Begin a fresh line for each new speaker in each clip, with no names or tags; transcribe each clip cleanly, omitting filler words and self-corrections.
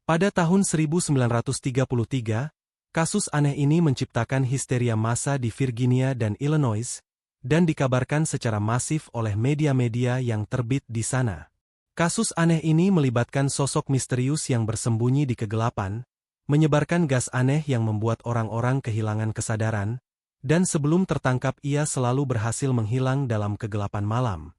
Pada tahun 1933, kasus aneh ini menciptakan histeria massa di Virginia dan Illinois, dan dikabarkan secara masif oleh media-media yang terbit di sana. Kasus aneh ini melibatkan sosok misterius yang bersembunyi di kegelapan, menyebarkan gas aneh yang membuat orang-orang kehilangan kesadaran, dan sebelum tertangkap ia selalu berhasil menghilang dalam kegelapan malam.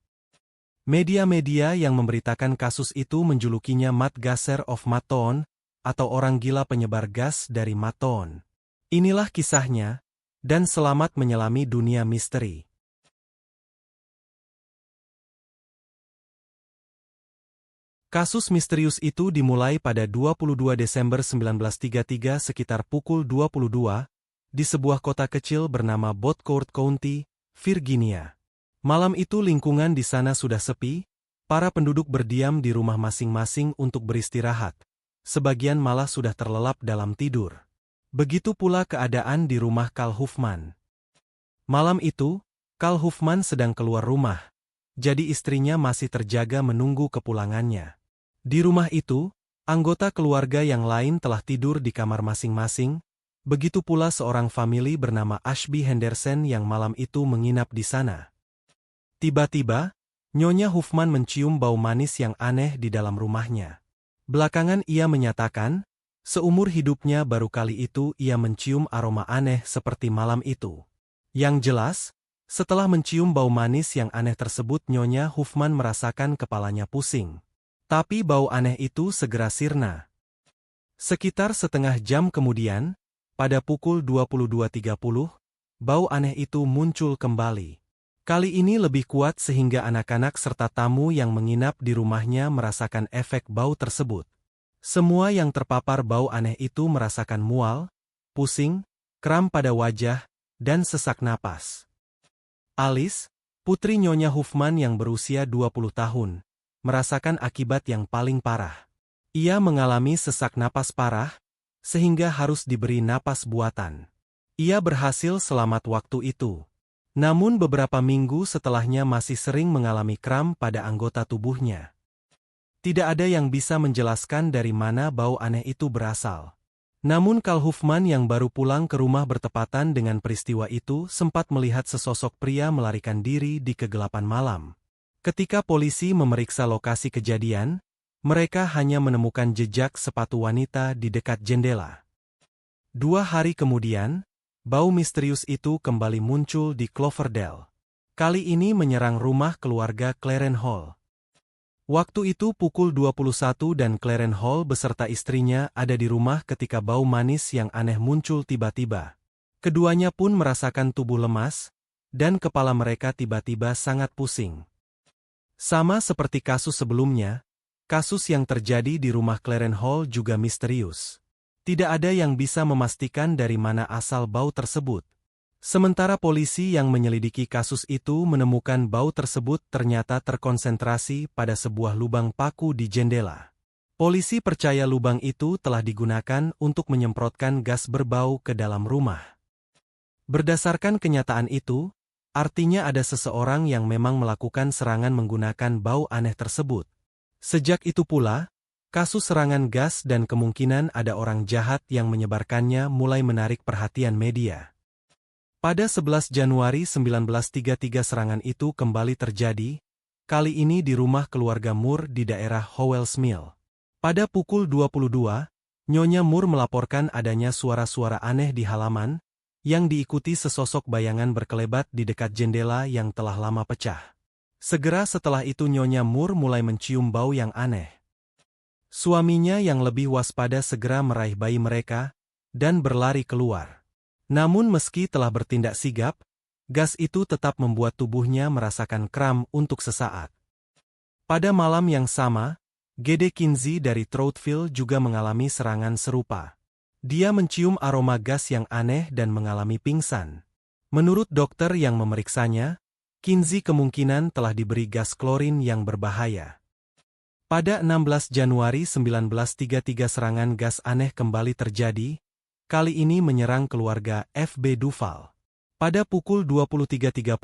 Media-media yang memberitakan kasus itu menjulukinya Mad Gasser of Mattoon, atau orang gila penyebar gas dari Mattoon. Inilah kisahnya, dan selamat menyelami dunia misteri. Kasus misterius itu dimulai pada 22 Desember 1933 sekitar pukul 22, di sebuah kota kecil bernama Bothcourt County, Virginia. Malam itu lingkungan di sana sudah sepi, para penduduk berdiam di rumah masing-masing untuk beristirahat. Sebagian malah sudah terlelap dalam tidur. Begitu pula keadaan di rumah Carl Huffman. Malam itu, Carl Huffman sedang keluar rumah, jadi istrinya masih terjaga menunggu kepulangannya. Di rumah itu, anggota keluarga yang lain telah tidur di kamar masing-masing, begitu pula seorang famili bernama Ashby Henderson yang malam itu menginap di sana. Tiba-tiba, Nyonya Huffman mencium bau manis yang aneh di dalam rumahnya. Belakangan ia menyatakan, seumur hidupnya baru kali itu ia mencium aroma aneh seperti malam itu. Yang jelas, setelah mencium bau manis yang aneh tersebut Nyonya Huffman merasakan kepalanya pusing. Tapi bau aneh itu segera sirna. Sekitar setengah jam kemudian, pada pukul 22.30, bau aneh itu muncul kembali. Kali ini lebih kuat sehingga anak-anak serta tamu yang menginap di rumahnya merasakan efek bau tersebut. Semua yang terpapar bau aneh itu merasakan mual, pusing, kram pada wajah, dan sesak napas. Alice, putri Nyonya Huffman yang berusia 20 tahun, merasakan akibat yang paling parah. Ia mengalami sesak napas parah, sehingga harus diberi napas buatan. Ia berhasil selamat waktu itu. Namun beberapa minggu setelahnya masih sering mengalami kram pada anggota tubuhnya. Tidak ada yang bisa menjelaskan dari mana bau aneh itu berasal. Namun Carl Huffman yang baru pulang ke rumah bertepatan dengan peristiwa itu sempat melihat sesosok pria melarikan diri di kegelapan malam. Ketika polisi memeriksa lokasi kejadian, mereka hanya menemukan jejak sepatu wanita di dekat jendela. 2 hari kemudian, bau misterius itu kembali muncul di Cloverdale. Kali ini menyerang rumah keluarga Clarence Hall. Waktu itu pukul 21 dan Clarence Hall beserta istrinya ada di rumah ketika bau manis yang aneh muncul tiba-tiba. Keduanya pun merasakan tubuh lemas, dan kepala mereka tiba-tiba sangat pusing. Sama seperti kasus sebelumnya, kasus yang terjadi di rumah Clarence Hall juga misterius. Tidak ada yang bisa memastikan dari mana asal bau tersebut. Sementara polisi yang menyelidiki kasus itu menemukan bau tersebut ternyata terkonsentrasi pada sebuah lubang paku di jendela. Polisi percaya lubang itu telah digunakan untuk menyemprotkan gas berbau ke dalam rumah. Berdasarkan kenyataan itu, artinya ada seseorang yang memang melakukan serangan menggunakan bau aneh tersebut. Sejak itu pula, kasus serangan gas dan kemungkinan ada orang jahat yang menyebarkannya mulai menarik perhatian media. Pada 11 Januari 1933 serangan itu kembali terjadi, kali ini di rumah keluarga Moore di daerah Howells Mill. Pada pukul 22, Nyonya Moore melaporkan adanya suara-suara aneh di halaman, yang diikuti sesosok bayangan berkelebat di dekat jendela yang telah lama pecah. Segera setelah itu Nyonya Moore mulai mencium bau yang aneh. Suaminya yang lebih waspada segera meraih bayi mereka, dan berlari keluar. Namun meski telah bertindak sigap, gas itu tetap membuat tubuhnya merasakan kram untuk sesaat. Pada malam yang sama, G.D. Kinsey dari Troutville juga mengalami serangan serupa. Dia mencium aroma gas yang aneh dan mengalami pingsan. Menurut dokter yang memeriksanya, Kinsey kemungkinan telah diberi gas klorin yang berbahaya. Pada 16 Januari 1933 serangan gas aneh kembali terjadi, kali ini menyerang keluarga F.B. Duval. Pada pukul 23.30,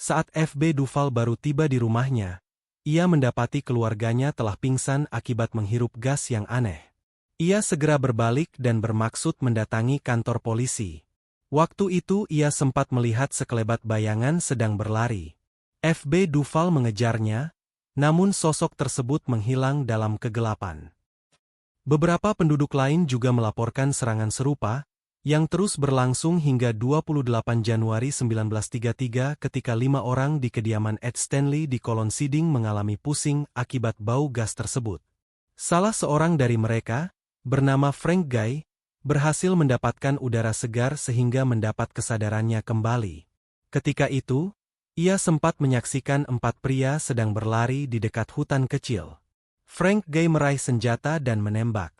saat F.B. Duval baru tiba di rumahnya, ia mendapati keluarganya telah pingsan akibat menghirup gas yang aneh. Ia segera berbalik dan bermaksud mendatangi kantor polisi. Waktu itu ia sempat melihat sekelebat bayangan sedang berlari. FB Duval mengejarnya, namun sosok tersebut menghilang dalam kegelapan. Beberapa penduduk lain juga melaporkan serangan serupa, yang terus berlangsung hingga 28 Januari 1933 ketika 5 orang di kediaman Ed Stanley di Kolon Siding mengalami pusing akibat bau gas tersebut. Salah seorang dari mereka, bernama Frank Guy, berhasil mendapatkan udara segar sehingga mendapat kesadarannya kembali. Ketika itu, ia sempat menyaksikan 4 pria sedang berlari di dekat hutan kecil. Frank Guy meraih senjata dan menembak.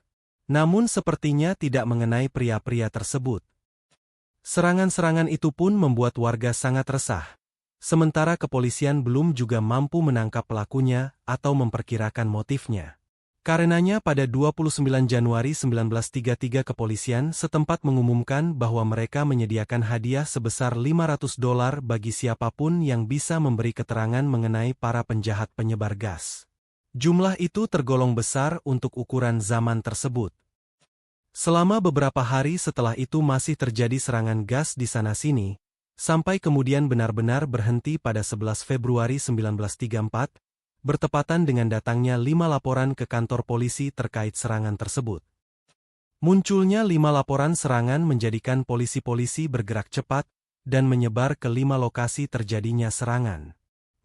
Namun sepertinya tidak mengenai pria-pria tersebut. Serangan-serangan itu pun membuat warga sangat resah. Sementara kepolisian belum juga mampu menangkap pelakunya atau memperkirakan motifnya. Karenanya pada 29 Januari 1933 kepolisian setempat mengumumkan bahwa mereka menyediakan hadiah sebesar $500 bagi siapapun yang bisa memberi keterangan mengenai para penjahat penyebar gas. Jumlah itu tergolong besar untuk ukuran zaman tersebut. Selama beberapa hari setelah itu masih terjadi serangan gas di sana-sini, sampai kemudian benar-benar berhenti pada 11 Februari 1934, bertepatan dengan datangnya 5 laporan ke kantor polisi terkait serangan tersebut. Munculnya 5 laporan serangan menjadikan polisi-polisi bergerak cepat dan menyebar ke 5 lokasi terjadinya serangan.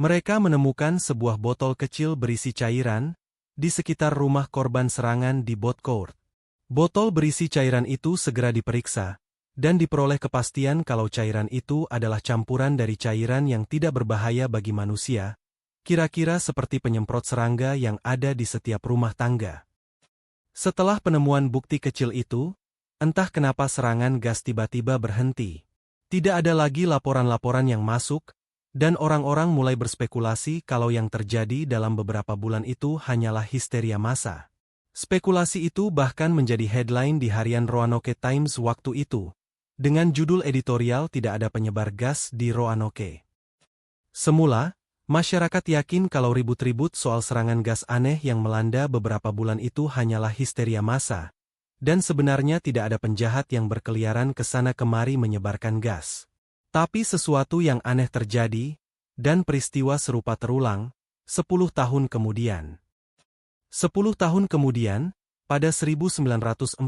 Mereka menemukan sebuah botol kecil berisi cairan di sekitar rumah korban serangan di Boutcourt. Botol berisi cairan itu segera diperiksa, dan diperoleh kepastian kalau cairan itu adalah campuran dari cairan yang tidak berbahaya bagi manusia, kira-kira seperti penyemprot serangga yang ada di setiap rumah tangga. Setelah penemuan bukti kecil itu, entah kenapa serangan gas tiba-tiba berhenti. Tidak ada lagi laporan-laporan yang masuk, dan orang-orang mulai berspekulasi kalau yang terjadi dalam beberapa bulan itu hanyalah histeria massa. Spekulasi itu bahkan menjadi headline di harian Roanoke Times waktu itu, dengan judul editorial "Tidak ada penyebar gas di Roanoke". Semula, masyarakat yakin kalau ribut-ribut soal serangan gas aneh yang melanda beberapa bulan itu hanyalah histeria massa, dan sebenarnya tidak ada penjahat yang berkeliaran ke sana kemari menyebarkan gas. Tapi sesuatu yang aneh terjadi, dan peristiwa serupa terulang, 10 tahun kemudian. 10 tahun kemudian, pada 1944,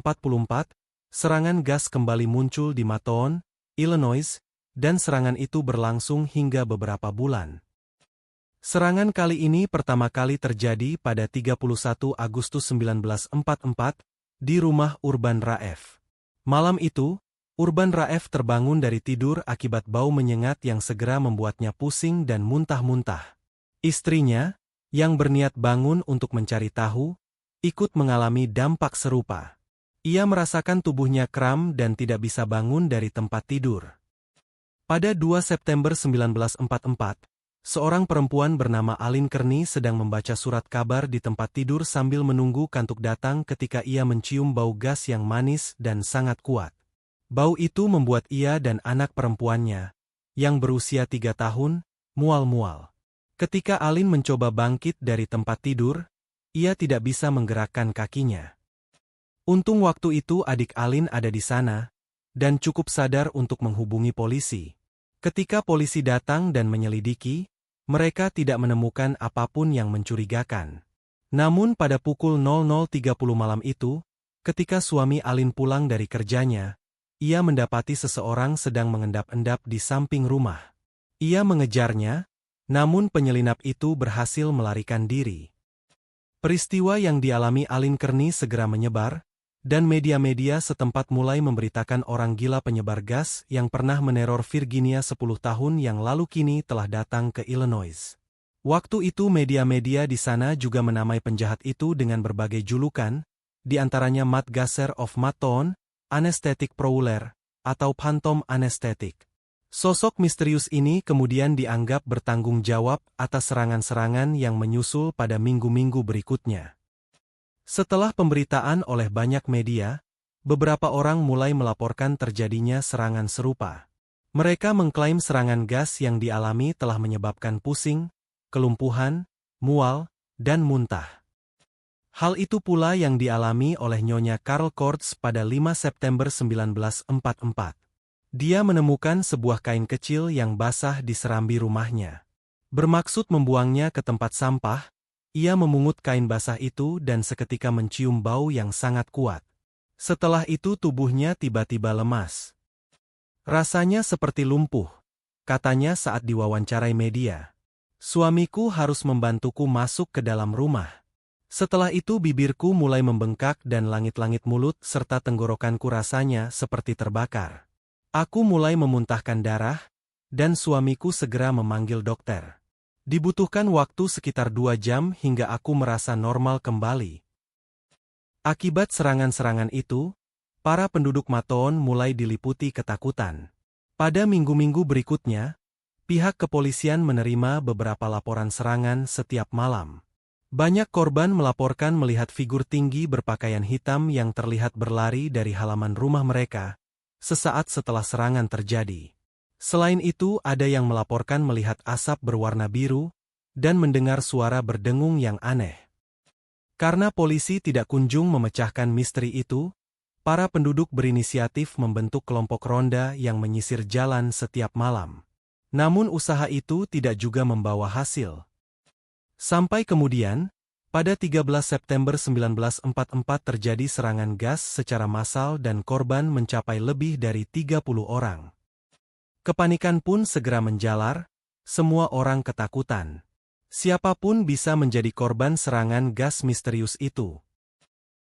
serangan gas kembali muncul di Mattoon, Illinois, dan serangan itu berlangsung hingga beberapa bulan. Serangan kali ini pertama kali terjadi pada 31 Agustus 1944 di rumah Urban Raef. Malam itu, Urban Raef terbangun dari tidur akibat bau menyengat yang segera membuatnya pusing dan muntah-muntah. Istrinya, yang berniat bangun untuk mencari tahu, ikut mengalami dampak serupa. Ia merasakan tubuhnya kram dan tidak bisa bangun dari tempat tidur. Pada 2 September 1944, seorang perempuan bernama Alin Kearney sedang membaca surat kabar di tempat tidur sambil menunggu kantuk datang ketika ia mencium bau gas yang manis dan sangat kuat. Bau itu membuat ia dan anak perempuannya, yang berusia 3 tahun, mual-mual. Ketika Alin mencoba bangkit dari tempat tidur, ia tidak bisa menggerakkan kakinya. Untung waktu itu adik Alin ada di sana, dan cukup sadar untuk menghubungi polisi. Ketika polisi datang dan menyelidiki, mereka tidak menemukan apapun yang mencurigakan. Namun pada pukul 00.30 malam itu, ketika suami Alin pulang dari kerjanya, ia mendapati seseorang sedang mengendap-endap di samping rumah. Ia mengejarnya, namun penyelinap itu berhasil melarikan diri. Peristiwa yang dialami Alin Kearney segera menyebar, dan media-media setempat mulai memberitakan orang gila penyebar gas yang pernah meneror Virginia 10 tahun yang lalu kini telah datang ke Illinois. Waktu itu media-media di sana juga menamai penjahat itu dengan berbagai julukan, di antaranya Matt Gasser of Mattoon, Anesthetic Prowler, atau Phantom Anesthetic. Sosok misterius ini kemudian dianggap bertanggung jawab atas serangan-serangan yang menyusul pada minggu-minggu berikutnya. Setelah pemberitaan oleh banyak media, beberapa orang mulai melaporkan terjadinya serangan serupa. Mereka mengklaim serangan gas yang dialami telah menyebabkan pusing, kelumpuhan, mual, dan muntah. Hal itu pula yang dialami oleh Nyonya Karl Kortz pada 5 September 1944. Dia menemukan sebuah kain kecil yang basah di serambi rumahnya. Bermaksud membuangnya ke tempat sampah, ia memungut kain basah itu dan seketika mencium bau yang sangat kuat. Setelah itu tubuhnya tiba-tiba lemas. Rasanya seperti lumpuh, katanya saat diwawancarai media. Suamiku harus membantuku masuk ke dalam rumah. Setelah itu bibirku mulai membengkak dan langit-langit mulut serta tenggorokanku rasanya seperti terbakar. Aku mulai memuntahkan darah, dan suamiku segera memanggil dokter. Dibutuhkan waktu sekitar 2 jam hingga aku merasa normal kembali. Akibat serangan-serangan itu, para penduduk Matoon mulai diliputi ketakutan. Pada minggu-minggu berikutnya, pihak kepolisian menerima beberapa laporan serangan setiap malam. Banyak korban melaporkan melihat figur tinggi berpakaian hitam yang terlihat berlari dari halaman rumah mereka sesaat setelah serangan terjadi. Selain itu, ada yang melaporkan melihat asap berwarna biru dan mendengar suara berdengung yang aneh. Karena polisi tidak kunjung memecahkan misteri itu, para penduduk berinisiatif membentuk kelompok ronda yang menyisir jalan setiap malam. Namun usaha itu tidak juga membawa hasil. Sampai kemudian, pada 13 September 1944 terjadi serangan gas secara massal dan korban mencapai lebih dari 30 orang. Kepanikan pun segera menjalar, semua orang ketakutan. Siapapun bisa menjadi korban serangan gas misterius itu.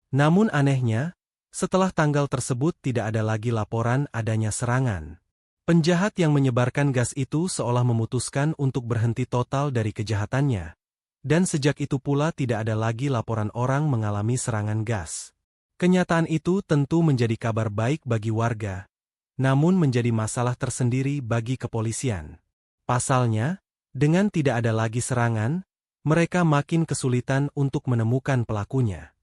Namun anehnya, setelah tanggal tersebut tidak ada lagi laporan adanya serangan. Penjahat yang menyebarkan gas itu seolah memutuskan untuk berhenti total dari kejahatannya. Dan sejak itu pula tidak ada lagi laporan orang mengalami serangan gas. Kenyataan itu tentu menjadi kabar baik bagi warga, namun menjadi masalah tersendiri bagi kepolisian. Pasalnya, dengan tidak ada lagi serangan, mereka makin kesulitan untuk menemukan pelakunya.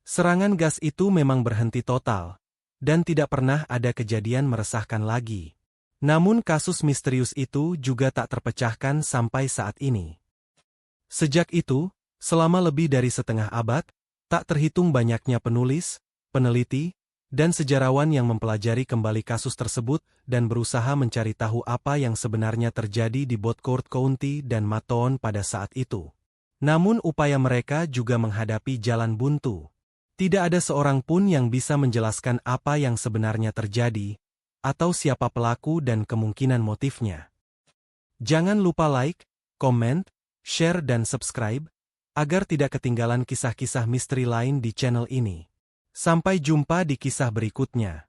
Serangan gas itu memang berhenti total, dan tidak pernah ada kejadian meresahkan lagi. Namun kasus misterius itu juga tak terpecahkan sampai saat ini. Sejak itu, selama lebih dari setengah abad, tak terhitung banyaknya penulis, peneliti, dan sejarawan yang mempelajari kembali kasus tersebut dan berusaha mencari tahu apa yang sebenarnya terjadi di Beaucourt County dan Matoon pada saat itu. Namun upaya mereka juga menghadapi jalan buntu. Tidak ada seorang pun yang bisa menjelaskan apa yang sebenarnya terjadi, atau siapa pelaku dan kemungkinan motifnya. Jangan lupa like, komen, share dan subscribe, agar tidak ketinggalan kisah-kisah misteri lain di channel ini. Sampai jumpa di kisah berikutnya.